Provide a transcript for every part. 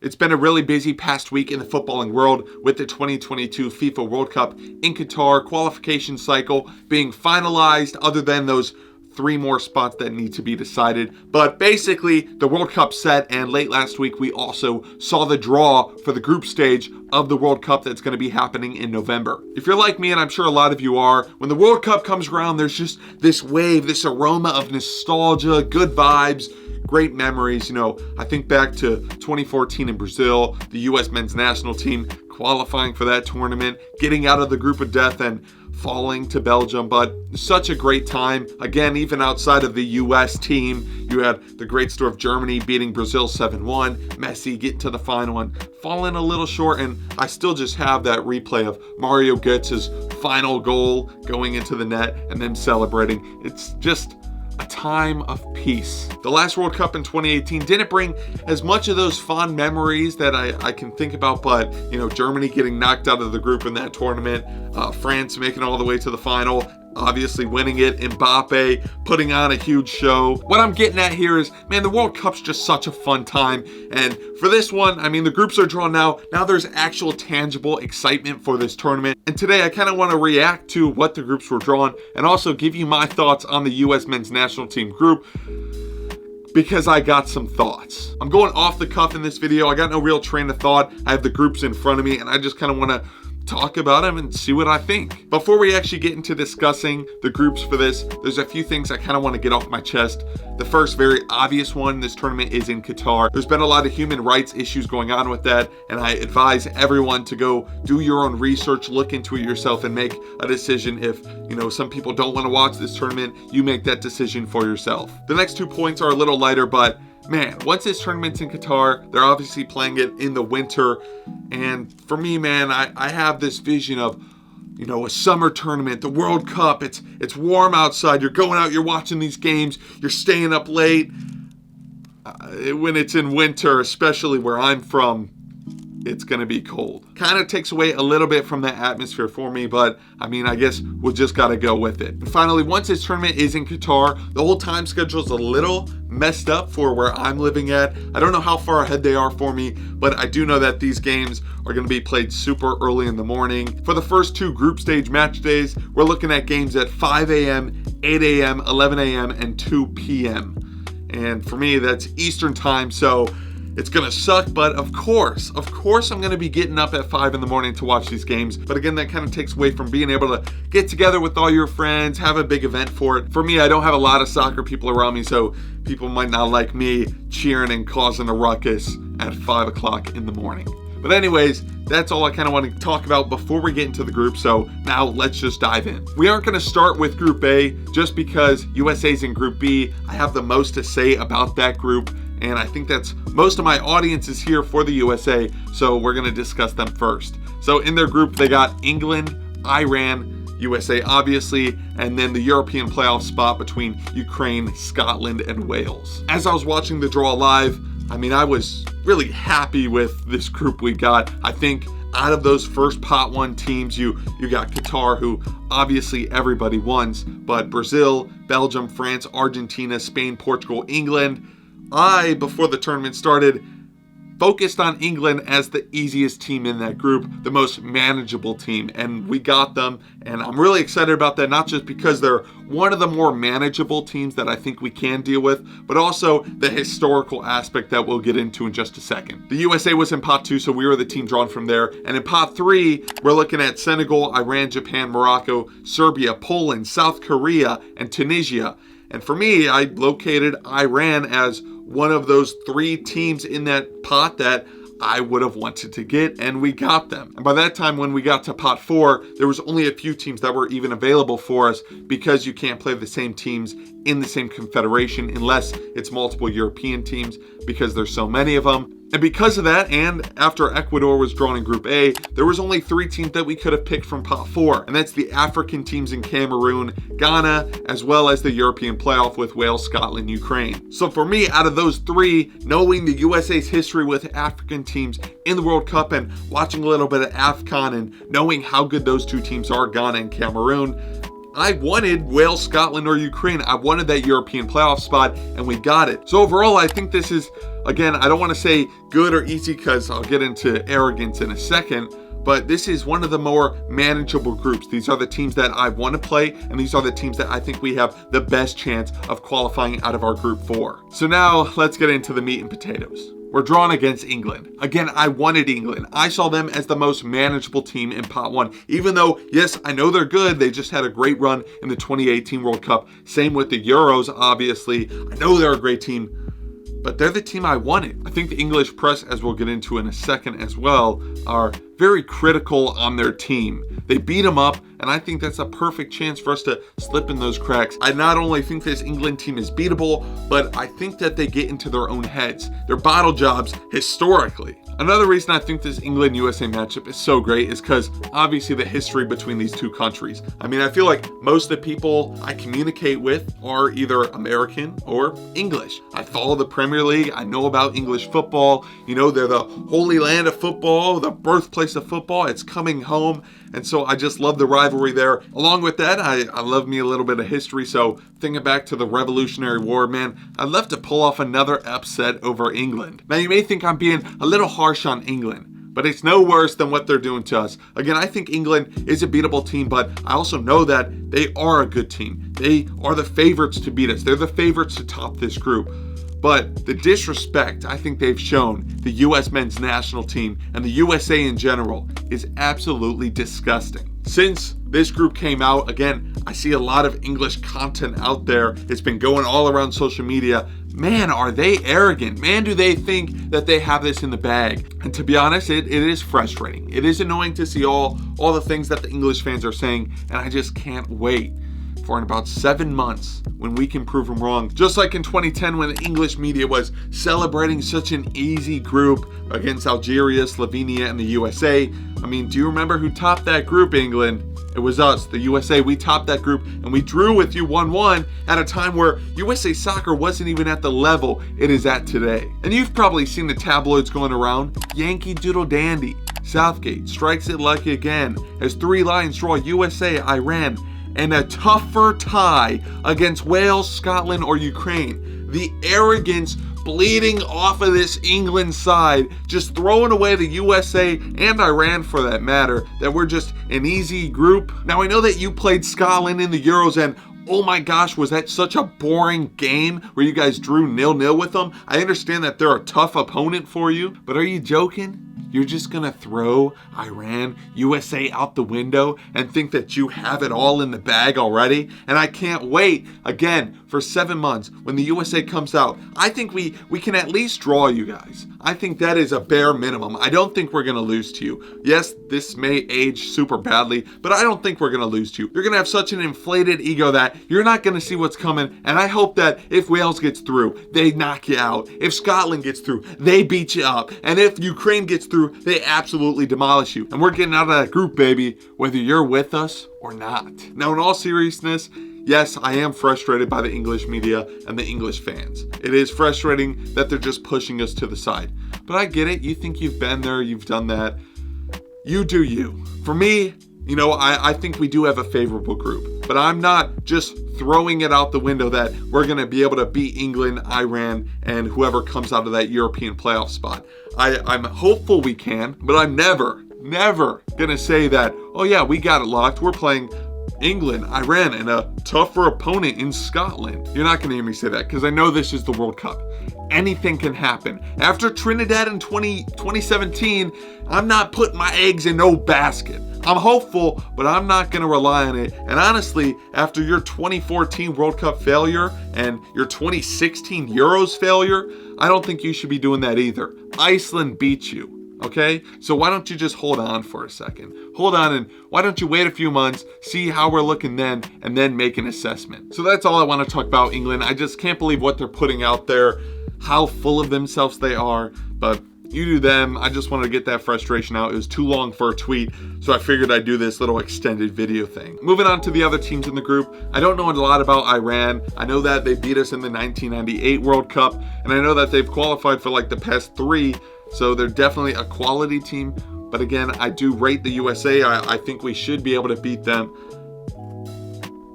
It's been a really busy past week in the footballing world with the 2022 FIFA World Cup in Qatar, qualification cycle being finalized other than those 3 more spots that need to be decided. But basically, the World Cup set, and late last week we also saw the draw for the group stage of the World Cup that's going to be happening in November. If you're like me, and I'm sure a lot of you are, when the World Cup comes around, there's just this wave, this aroma of nostalgia, good vibes, great memories. I think back to 2014 in Brazil, the U.S. men's national team qualifying for that tournament, getting out of the group of death and falling to Belgium, but such a great time. Again, even outside of the U.S. team, you had the great story of Germany beating Brazil 7-1, Messi getting to the final and falling a little short, and I still just have that replay of Mario Götze's final goal going into the net and then celebrating. It's just a time of peace. The last World Cup in 2018 didn't bring as much of those fond memories that I can think about, but Germany getting knocked out of the group in that tournament, France making it all the way to the final, obviously winning it, Mbappe putting on a huge show. What I'm getting at here is, man, the World Cup's just such a fun time. And for this one, the groups are drawn now. Now there's actual tangible excitement for this tournament. And today I kind of want to react to what the groups were drawn and also give you my thoughts on the U.S. men's national team group, because I got some thoughts. I'm going off the cuff in this video. I got no real train of thought. I have the groups in front of me and I just kind of want to talk about them and see what I think. Before we actually get into discussing the groups for this, there's a few things I kind of want to get off my chest. The first very obvious one, this tournament is in Qatar. There's been a lot of human rights issues going on with that, and I advise everyone to go do your own research, look into it yourself, and make a decision. If some people don't want to watch this tournament, you make that decision for yourself. The next 2 points are a little lighter, but man, once this tournament's in Qatar, they're obviously playing it in the winter. And for me, man, I have this vision of, a summer tournament, the World Cup. It's warm outside. You're going out, you're watching these games, you're staying up late. When it's in winter, especially where I'm from, it's going to be cold. Kind of takes away a little bit from that atmosphere for me, but I guess we'll just got to go with it. And finally, once this tournament is in Qatar, the whole time schedule is a little messed up for where I'm living at. I don't know how far ahead they are for me, but I do know that these games are going to be played super early in the morning. For the first 2 group stage match days, we're looking at games at 5 a.m., 8 a.m., 11 a.m., and 2 p.m. And for me, that's Eastern time, so it's gonna suck, but of course I'm gonna be getting up at 5 in the morning to watch these games. But again, that kind of takes away from being able to get together with all your friends, have a big event for it. For me, I don't have a lot of soccer people around me, so people might not like me cheering and causing a ruckus at 5 o'clock in the morning. But anyways, that's all I kind of want to talk about before we get into the group, so now let's just dive in. We aren't going to start with Group A just because USA's in Group B. I have the most to say about that group, and I think that's most of my audience is here for the USA, so we're going to discuss them first. So in their group, they got England, Iran, USA obviously, and then the European playoff spot between Ukraine, Scotland, and Wales. As I was watching the draw live, I was really happy with this group we got. I think out of those first pot 1 teams, you got Qatar, who obviously everybody wants, but Brazil, Belgium, France, Argentina, Spain, Portugal, England. Before the tournament started, focused on England as the easiest team in that group, the most manageable team, and we got them, and I'm really excited about that, not just because they're one of the more manageable teams that I think we can deal with, but also the historical aspect that we'll get into in just a second. The USA was in pot 2, so we were the team drawn from there, and in pot 3, we're looking at Senegal, Iran, Japan, Morocco, Serbia, Poland, South Korea, and Tunisia. And for me, I located Iran as one of those 3 teams in that pot that I would have wanted to get, and we got them. And by that time, when we got to pot 4, there was only a few teams that were even available for us, because you can't play the same teams in the same confederation unless it's multiple European teams, because there's so many of them. And because of that, and after Ecuador was drawn in Group A, there was only 3 teams that we could have picked from pot 4. And that's the African teams in Cameroon, Ghana, as well as the European playoff with Wales, Scotland, Ukraine. So for me, out of those 3, knowing the USA's history with African teams in the World Cup and watching a little bit of AFCON and knowing how good those 2 teams are, Ghana and Cameroon, I wanted Wales, Scotland, or Ukraine. I wanted that European playoff spot, and we got it. So overall, I think this is again, I don't want to say good or easy because I'll get into arrogance in a second, but this is one of the more manageable groups. These are the teams that I want to play, and these are the teams that I think we have the best chance of qualifying out of our group 4. So now let's get into the meat and potatoes. We're drawn against England. Again, I wanted England. I saw them as the most manageable team in pot 1. Even though, yes, I know they're good. They just had a great run in the 2018 World Cup. Same with the Euros, obviously. I know they're a great team, but they're the team I wanted. I think the English press, as we'll get into in a second as well, are very critical on their team. They beat them up, and I think that's a perfect chance for us to slip in those cracks. I not only think this England team is beatable, but I think that they get into their own heads. They're bottle jobs historically. Another reason I think this England-USA matchup is so great is because obviously the history between these two countries. I mean, I feel like most of the people I communicate with are either American or English. I follow the Premier League. I know about English football. You know, they're the holy land of football, the birthplace of football. It's coming home. And so I just love the rivalry there. Along with that, I love me a little bit of history. So thinking back to the Revolutionary War, man, I'd love to pull off another upset over England. Now, you may think I'm being a little harsh on England, but it's no worse than what they're doing to us. Again, I think England is a beatable team, but I also know that they are a good team. They are the favorites to beat us. They're the favorites to top this group. But the disrespect I think they've shown the U.S. men's national team and the USA in general is absolutely disgusting. Since this group came out, again, I see a lot of English content out there. It's been going all around social media. Man, are they arrogant. Man, do they think that they have this in the bag. And to be honest, it is frustrating. It is annoying to see all the things that the English fans are saying, and I just can't wait for in about 7 months when we can prove them wrong. Just like in 2010 when the English media was celebrating such an easy group against Algeria, Slovenia, and the USA. I mean, do you remember who topped that group, England? It was us, the USA. We topped that group and we drew with you 1-1 at a time where USA soccer wasn't even at the level it is at today. And you've probably seen the tabloids going around. Yankee Doodle Dandy. Southgate strikes it lucky again as 3 Lions draw USA, Iran, and a tougher tie against Wales, Scotland, or Ukraine. The arrogance bleeding off of this England side, just throwing away the USA and Iran for that matter, that we're just an easy group. Now, I know that you played Scotland in the Euros, and oh my gosh, was that such a boring game where you guys drew 0-0 with them? I understand that they're a tough opponent for you, but are you joking? You're just gonna throw Iran, USA out the window and think that you have it all in the bag already? And I can't wait, again, for 7 months when the USA comes out. I think we can at least draw you guys. I think that is a bare minimum. I don't think we're gonna lose to you. Yes, this may age super badly, but I don't think we're gonna lose to you. You're gonna have such an inflated ego that you're not gonna see what's coming. And I hope that if Wales gets through, they knock you out. If Scotland gets through, they beat you up. And if Ukraine gets through, they absolutely demolish you. And we're getting out of that group, baby, whether you're with us or not. Now, in all seriousness, yes, I am frustrated by the English media and the English fans. It is frustrating that they're just pushing us to the side. But I get it. You think you've been there, you've done that. You do you. For me, I think we do have a favorable group. But I'm not just throwing it out the window that we're going to be able to beat England, Iran, and whoever comes out of that European playoff spot. I'm hopeful we can, but I'm never going to say that, oh yeah, we got it locked. We're playing England, Iran, and a tougher opponent in Scotland. You're not going to hear me say that because I know this is the World Cup. Anything can happen. After Trinidad in 2017, I'm not putting my eggs in no basket. I'm hopeful, but I'm not going to rely on it. And honestly, after your 2014 World Cup failure and your 2016 Euros failure, I don't think you should be doing that either. Iceland beat you, okay? So why don't you just hold on for a second? Hold on, and why don't you wait a few months, see how we're looking then, and then make an assessment. So that's all I want to talk about England. I just can't believe what they're putting out there, how full of themselves they are, but you do them. I just wanted to get that frustration out. It was too long for a tweet, so I figured I'd do this little extended video thing. Moving on to the other teams in the group, I don't know a lot about Iran. I know that they beat us in the 1998 World Cup, and I know that they've qualified for like the past 3, so they're definitely a quality team. But again, I do rate the USA. I think we should be able to beat them.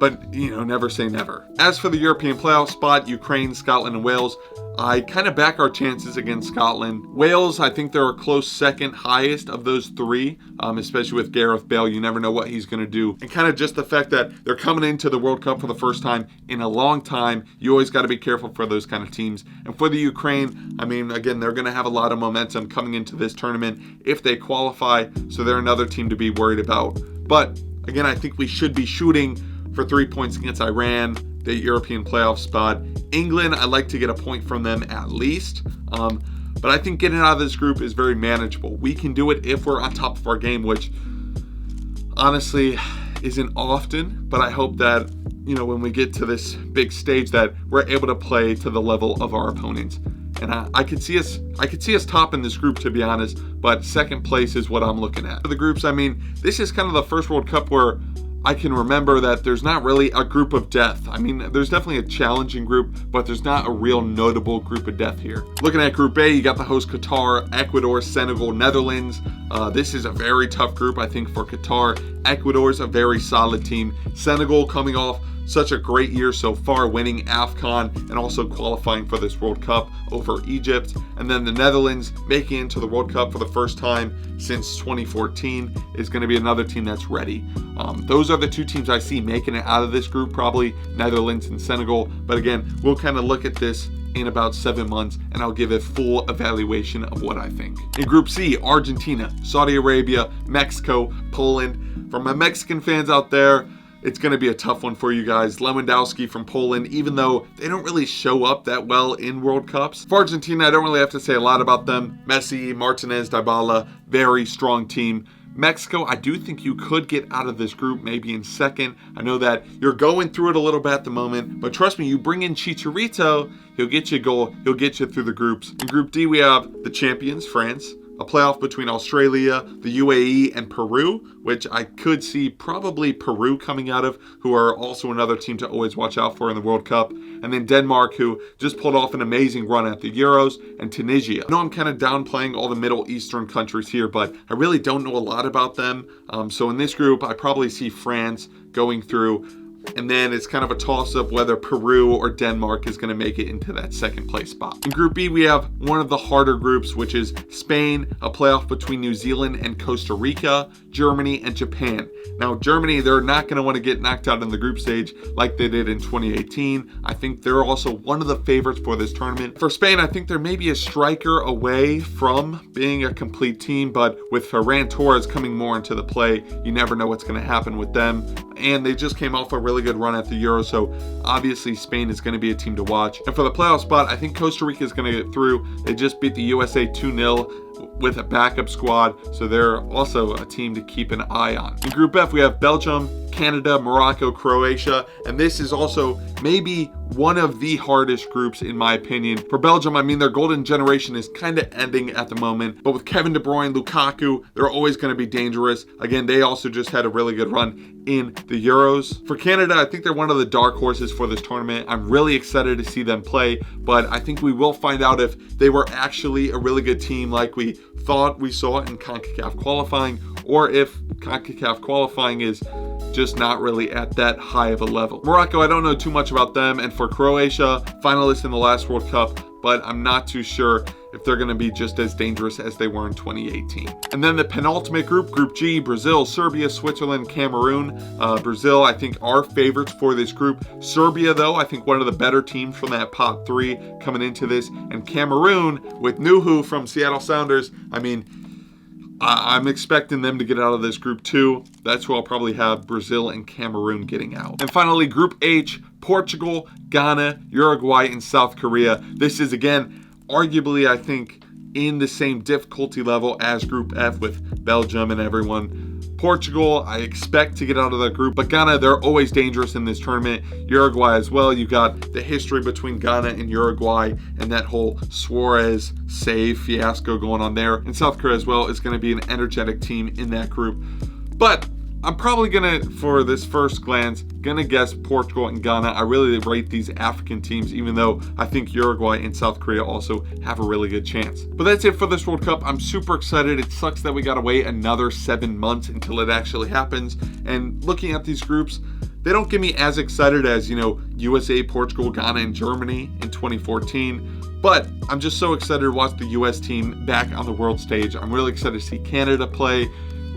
but never say never. As for the European playoff spot, Ukraine, Scotland, and Wales, I kind of back our chances against Scotland. Wales, I think they're a close second highest of those three, especially with Gareth Bale. You never know what he's going to do. And kind of just the fact that they're coming into the World Cup for the first time in a long time, you always got to be careful for those kind of teams. And for the Ukraine, again, they're going to have a lot of momentum coming into this tournament if they qualify, so they're another team to be worried about. But again, I think we should be shooting for 3 points against Iran, the European playoff spot. England, I'd like to get a point from them at least. But I think getting out of this group is very manageable. We can do it if we're on top of our game, which honestly isn't often. But I hope that, when we get to this big stage, that we're able to play to the level of our opponents. And I could see us topping this group, to be honest. But second place is what I'm looking at. For the groups, this is kind of the first World Cup where I can remember that there's not really a group of death. There's definitely a challenging group, but there's not a real notable group of death here. Looking at Group A, you got the host Qatar, Ecuador, Senegal, Netherlands. This is a very tough group, I think, for Qatar. Ecuador's a very solid team. Senegal coming off such a great year so far, winning AFCON and also qualifying for this World Cup over Egypt. And then the Netherlands making it into the World Cup for the first time since 2014 is going to be another team that's ready. Those are the two teams I see making it out of this group, probably Netherlands and Senegal. But again, we'll kind of look at this in about 7 months, and I'll give a full evaluation of what I think. In Group C, Argentina, Saudi Arabia, Mexico, Poland. For my Mexican fans out there, it's going to be a tough one for you guys. Lewandowski from Poland, even though they don't really show up that well in World Cups. For Argentina, I don't really have to say a lot about them. Messi, Martinez, Dybala, very strong team. Mexico, I do think you could get out of this group maybe in second. I know that you're going through it a little bit at the moment, but trust me, you bring in Chicharito, he'll get you a goal, he'll get you through the groups. In Group D, we have the champions, France, a playoff between Australia, the UAE, and Peru, which I could see probably Peru coming out of, who are also another team to always watch out for in the World Cup. And then Denmark, who just pulled off an amazing run at the Euros, and Tunisia. I know I'm kind of downplaying all the Middle Eastern countries here, but I really don't know a lot about them. So in this group, I probably see France going through. And then it's kind of a toss-up whether Peru or Denmark is going to make it into that second place spot. In Group B, we have one of the harder groups, which is Spain, a playoff between New Zealand and Costa Rica, Germany, and Japan. Now, Germany, they're not going to want to get knocked out in the group stage like they did in 2018. I think they're also one of the favorites for this tournament. For Spain, I think they're maybe a striker away from being a complete team, but with Ferran Torres coming more into the play, you never know what's going to happen with them. And they just came off a really good run at the Euro, so obviously Spain is going to be a team to watch. And for the playoff spot, I think Costa Rica is going to get through. They just beat the USA 2-0 with a backup squad, so they're also a team to keep an eye on. In Group F, we have Belgium, Canada, Morocco, Croatia, and this is also maybe one of the hardest groups in my opinion. For Belgium, their golden generation is kind of ending at the moment, but with Kevin De Bruyne, Lukaku, they're always going to be dangerous. Again, they also just had a really good run in the Euros. For Canada, I think they're one of the dark horses for this tournament. I'm really excited to see them play, but I think we will find out if they were actually a really good team like we thought we saw in CONCACAF qualifying, or if CONCACAF qualifying is just not really at that high of a level. Morocco, I don't know too much about them. And for Croatia, finalists in the last World Cup, but I'm not too sure if they're going to be just as dangerous as they were in 2018. And then the penultimate group, Group G, Brazil, Serbia, Switzerland, Cameroon. Brazil, I think, are favorites for this group. Serbia, though, I think one of the better teams from that pot three coming into this. And Cameroon, with Nuhu from Seattle Sounders, I'm expecting them to get out of this group too. That's who I'll probably have Brazil and Cameroon getting out. And finally, Group H, Portugal, Ghana, Uruguay, and South Korea. This is, again, arguably, I think, in the same difficulty level as Group F with Belgium and everyone. Portugal, I expect to get out of that group, but Ghana, they're always dangerous in this tournament. Uruguay as well. You got the history between Ghana and Uruguay and that whole Suarez save fiasco going on there. And South Korea as well is going to be an energetic team in that group. But I'm probably going to, for this first glance, going to guess Portugal and Ghana. I really rate these African teams, even though I think Uruguay and South Korea also have a really good chance. But that's it for this World Cup. I'm super excited. It sucks that we got to wait another 7 months until it actually happens. And looking at these groups, They don't get me as excited as, USA, Portugal, Ghana, and Germany in 2014. But I'm just so excited to watch the US team back on the world stage. I'm really excited to see Canada play.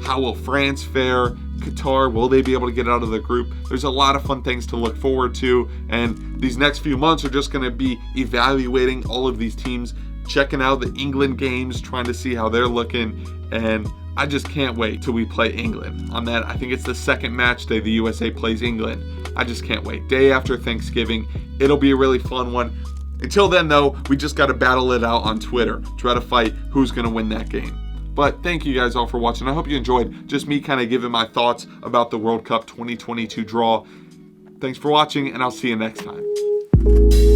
How will France fare? Qatar, will they be able to get out of the group? There's a lot of fun things to look forward to. And these next few months are just going to be evaluating all of these teams, checking out the England games, trying to see how they're looking. And I just can't wait till we play England. On that, I think it's the second match day the USA plays England. I just can't wait. Day after Thanksgiving. It'll be a really fun one. Until then, though, we just got to battle it out on Twitter. Try to fight who's going to win that game. But thank you guys all for watching. I hope you enjoyed just me kind of giving my thoughts about the World Cup 2022 draw. Thanks for watching, and I'll see you next time.